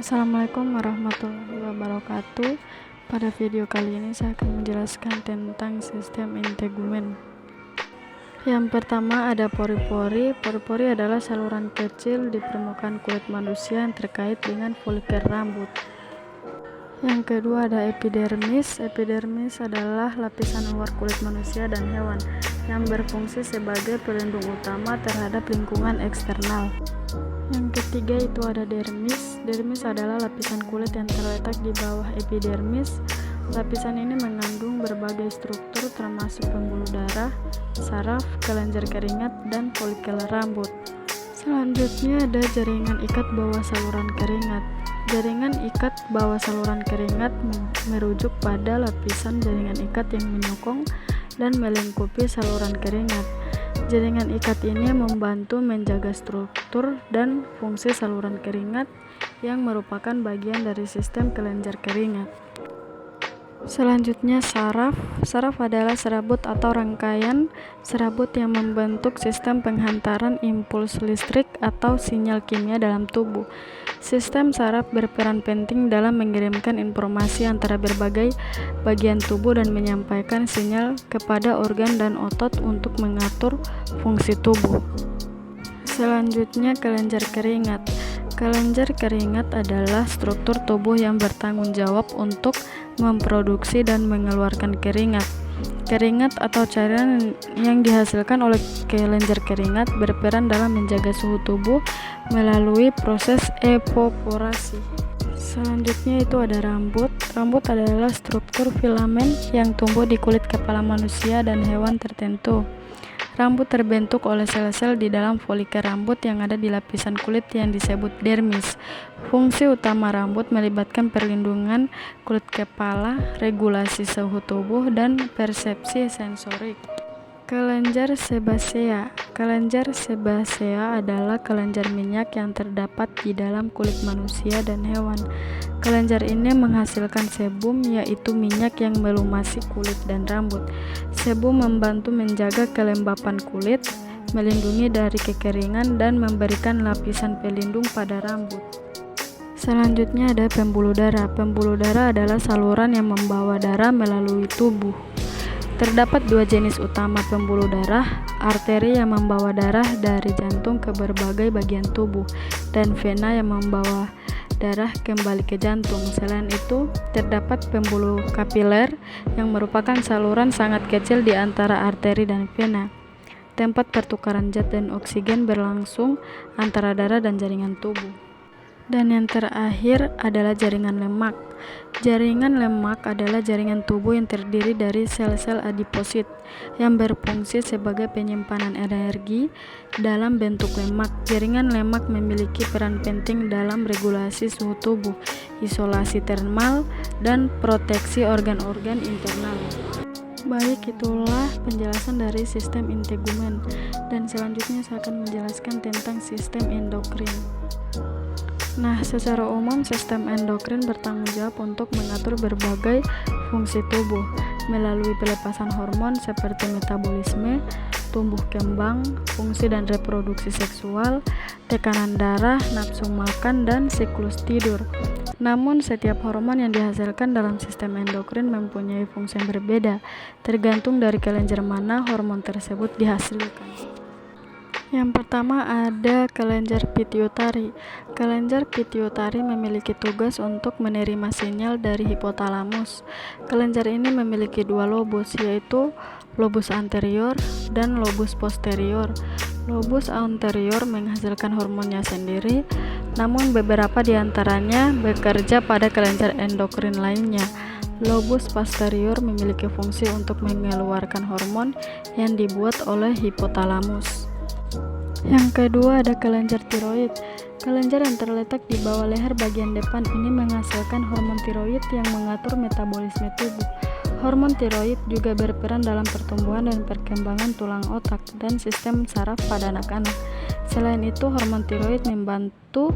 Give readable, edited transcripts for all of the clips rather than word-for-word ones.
Assalamualaikum warahmatullahi wabarakatuh. Pada video kali ini saya akan menjelaskan tentang sistem integumen. Yang pertama ada pori-pori. Pori-pori adalah saluran kecil di permukaan kulit manusia yang terkait dengan folikel rambut. Yang kedua ada epidermis. Epidermis adalah lapisan luar kulit manusia dan hewan yang berfungsi sebagai pelindung utama terhadap lingkungan eksternal. Yang ketiga itu ada dermis. Dermis adalah lapisan kulit yang terletak di bawah epidermis. Lapisan ini mengandung berbagai struktur termasuk pembuluh darah, saraf, kelenjar keringat, dan folikel rambut. Selanjutnya ada jaringan ikat bawah saluran keringat. Jaringan ikat bawah saluran keringat merujuk pada lapisan jaringan ikat yang menyokong dan melingkupi saluran keringat. Jaringan ikat ini membantu menjaga struktur dan fungsi saluran keringat yang merupakan bagian dari sistem kelenjar keringat. Selanjutnya saraf. Saraf adalah serabut atau rangkaian serabut yang membentuk sistem penghantaran impuls listrik atau sinyal kimia dalam tubuh. Sistem saraf berperan penting dalam mengirimkan informasi antara berbagai bagian tubuh dan menyampaikan sinyal kepada organ dan otot untuk mengatur fungsi tubuh. Selanjutnya kelenjar keringat. Kelenjar keringat adalah struktur tubuh yang bertanggung jawab untuk memproduksi dan mengeluarkan keringat. Keringat atau cairan yang dihasilkan oleh kelenjar keringat berperan dalam menjaga suhu tubuh melalui proses evaporasi. Selanjutnya itu ada rambut. Rambut adalah struktur filamen yang tumbuh di kulit kepala manusia dan hewan tertentu. Rambut terbentuk oleh sel-sel di dalam folikel rambut yang ada di lapisan kulit yang disebut dermis. Fungsi utama rambut melibatkan perlindungan kulit kepala, regulasi suhu tubuh, dan persepsi sensorik. Kelenjar sebasea. Kelenjar sebasea adalah kelenjar minyak yang terdapat di dalam kulit manusia dan hewan. Kelenjar ini menghasilkan sebum, yaitu minyak yang melumasi kulit dan rambut. Sebum membantu menjaga kelembapan kulit, melindungi dari kekeringan, dan memberikan lapisan pelindung pada rambut. Selanjutnya ada pembuluh darah. Pembuluh darah adalah saluran yang membawa darah melalui tubuh. Terdapat dua jenis utama pembuluh darah, arteri yang membawa darah dari jantung ke berbagai bagian tubuh, dan vena yang membawa darah kembali ke jantung. Selain itu, terdapat pembuluh kapiler yang merupakan saluran sangat kecil di antara arteri dan vena. Tempat pertukaran zat dan oksigen berlangsung antara darah dan jaringan tubuh. Dan yang terakhir adalah jaringan lemak. Jaringan lemak adalah jaringan tubuh yang terdiri dari sel-sel adiposit yang berfungsi sebagai penyimpanan energi dalam bentuk lemak. Jaringan lemak memiliki peran penting dalam regulasi suhu tubuh, isolasi termal, dan proteksi organ-organ internal. Baik, itulah penjelasan dari sistem integumen, dan selanjutnya saya akan menjelaskan tentang sistem endokrin. Nah, secara umum sistem endokrin bertanggung jawab untuk mengatur berbagai fungsi tubuh melalui pelepasan hormon seperti metabolisme, tumbuh kembang, fungsi dan reproduksi seksual, tekanan darah, nafsu makan, dan siklus tidur. Namun, setiap hormon yang dihasilkan dalam sistem endokrin mempunyai fungsi yang berbeda, tergantung dari kelenjar mana hormon tersebut dihasilkan. Yang pertama ada kelenjar pituitari. Kelenjar pituitari memiliki tugas untuk menerima sinyal dari hipotalamus. Kelenjar ini memiliki dua lobus, yaitu lobus anterior dan lobus posterior. Lobus anterior menghasilkan hormonnya sendiri, namun beberapa di antaranya bekerja pada kelenjar endokrin lainnya. Lobus posterior memiliki fungsi untuk mengeluarkan hormon yang dibuat oleh hipotalamus. Yang kedua ada kelenjar tiroid. Kelenjar yang terletak di bawah leher bagian depan ini menghasilkan hormon tiroid yang mengatur metabolisme tubuh. Hormon tiroid juga berperan dalam pertumbuhan dan perkembangan tulang otak dan sistem saraf pada anak-anak. Selain itu, hormon tiroid membantu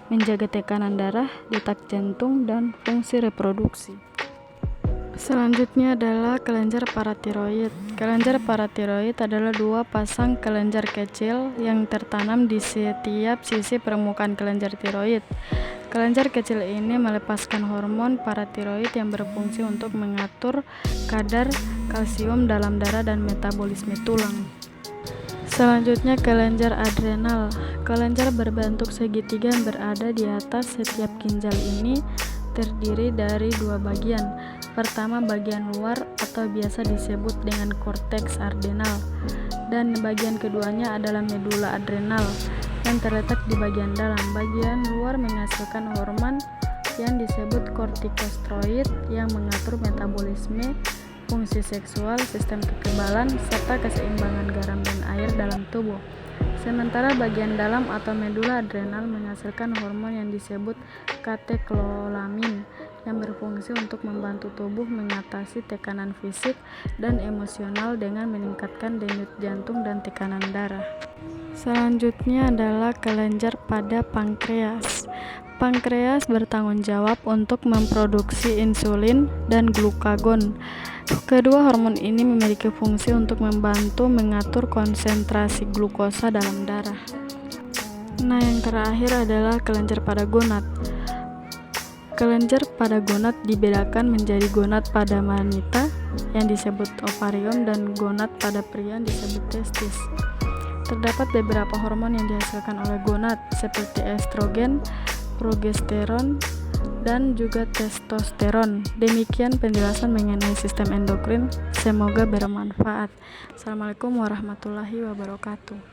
menjaga tekanan darah, detak jantung, dan fungsi reproduksi. Selanjutnya adalah kelenjar paratiroid. Kelenjar paratiroid adalah dua pasang kelenjar kecil yang tertanam di setiap sisi permukaan kelenjar tiroid. Kelenjar kecil ini melepaskan hormon paratiroid yang berfungsi untuk mengatur kadar kalsium dalam darah dan metabolisme tulang. Selanjutnya kelenjar adrenal. Kelenjar berbentuk segitiga yang berada di atas setiap ginjal ini terdiri dari dua bagian. Pertama, bagian luar atau biasa disebut dengan korteks adrenal, dan bagian keduanya adalah medula adrenal yang terletak di bagian dalam. Bagian luar menghasilkan hormon yang disebut kortikosteroid yang mengatur metabolisme, fungsi seksual, sistem kekebalan, serta keseimbangan garam dan air dalam tubuh. Sementara bagian dalam atau medula adrenal menghasilkan hormon yang disebut katekolamin yang berfungsi untuk membantu tubuh mengatasi tekanan fisik dan emosional dengan meningkatkan denyut jantung dan tekanan darah. Selanjutnya adalah kelenjar pada pankreas. Pankreas bertanggung jawab untuk memproduksi insulin dan glukagon. Kedua hormon ini memiliki fungsi untuk membantu mengatur konsentrasi glukosa dalam darah. Nah, yang terakhir adalah kelenjar pada gonad. Kelenjar pada gonad dibedakan menjadi gonad pada wanita yang disebut ovarium dan gonad pada pria yang disebut testis. Terdapat beberapa hormon yang dihasilkan oleh gonad seperti estrogen, progesteron, dan juga testosteron. Demikian penjelasan mengenai sistem endokrin. Semoga bermanfaat. Assalamualaikum warahmatullahi wabarakatuh.